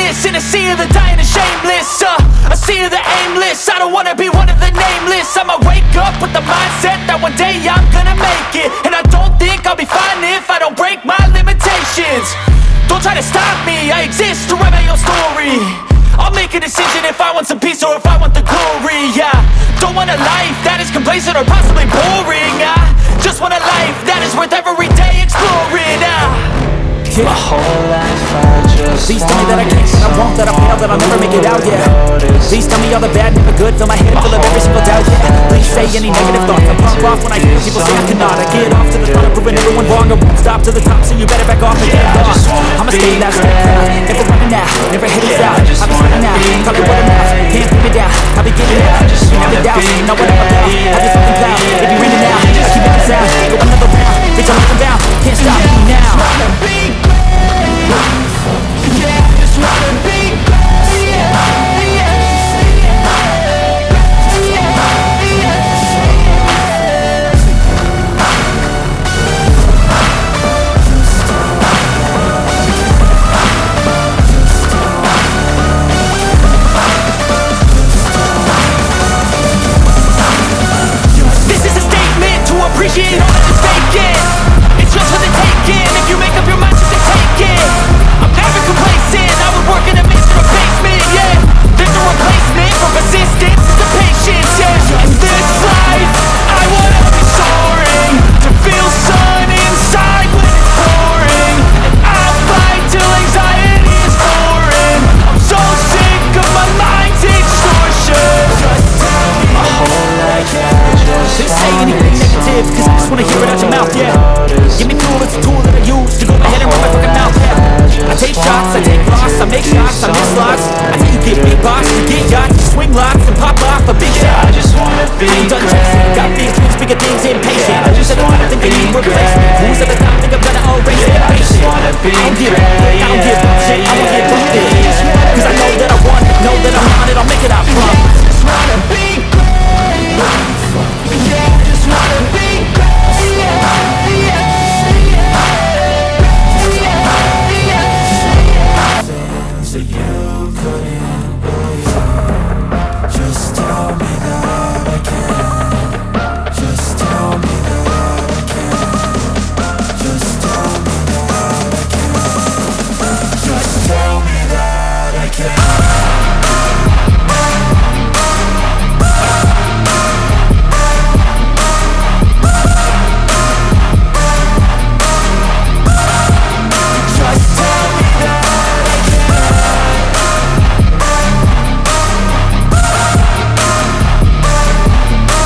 nameless in a sea of the dying and shameless. A sea of the aimless. I don't wanna be one of the nameless. I'ma wake up with the mindset that one day I'm gonna make it. And I don't think I'll be fine if I don't break my limitations. Don't try to stop me, I exist to write my own story. I'll make a decision if I want some peace or if I want the glory. Yeah, don't want a life that is complacent or possibly boring. I just want a life that is worth every day exploring. My whole life I just Please tell me that I can't, that I won't, that I fail, that I'll never make it out, yeah. Please tell me all the bad, never good, fill my head full of every single doubt, yeah. Please say any negative thoughts, I pop off when I hear people say I cannot. I get off to the front, proving everyone wrong, I won't stop to the top, so you better back off and get lost. I'ma stay loud, stay proud, never running out, never heading south. I'll be spreading out, call it what I'm out, can't put me down, I'll be getting out. You never doubt, you know what I'm about, I just fucking cloud, it be raining out, I keep making sound, go another round, bitch I'm moving down, can't stop me now. Yeah, I just wanna be great, yeah, this is a statement to appreciate all that is vacant. It's yours for the taking, if you make up your mind to take it. I'm never complacent, I would work in a master of basement, yeah. There's no replacement for persistence, it's the patience, yeah. In this life, I wanna be soaring, to feel sun inside when it's pouring. And I'll fight till anxiety is foreign. I'm so sick of my mind's extortion. my whole life I just Please say anything negative, cause I just wanna hear it out your mouth, yeah. Give me fuel, it's a tool that I use to go ahead and run my fucking mouth, yeah. I take shots, I take loss, I make shots, I miss lots. I tell you get big boss, you get yachts, you swing lots and pop off a big shot. I just wanna be I ain't done chasing, got big dreams, bigger things, impatient. I just at the top think they need replacement. Who's at the top think I'm gonna erase it, patient. I don't give up, I don't give up shit, I won't get boosted. Cause I know that I want it, know that I'm on it, I'll make it out from. Just wanna be great, yeah, I just wanna be great, yeah. Things that you couldn't believe. Just tell me that I can. Just tell me that I can. Just tell me that I can. Just tell me that I can.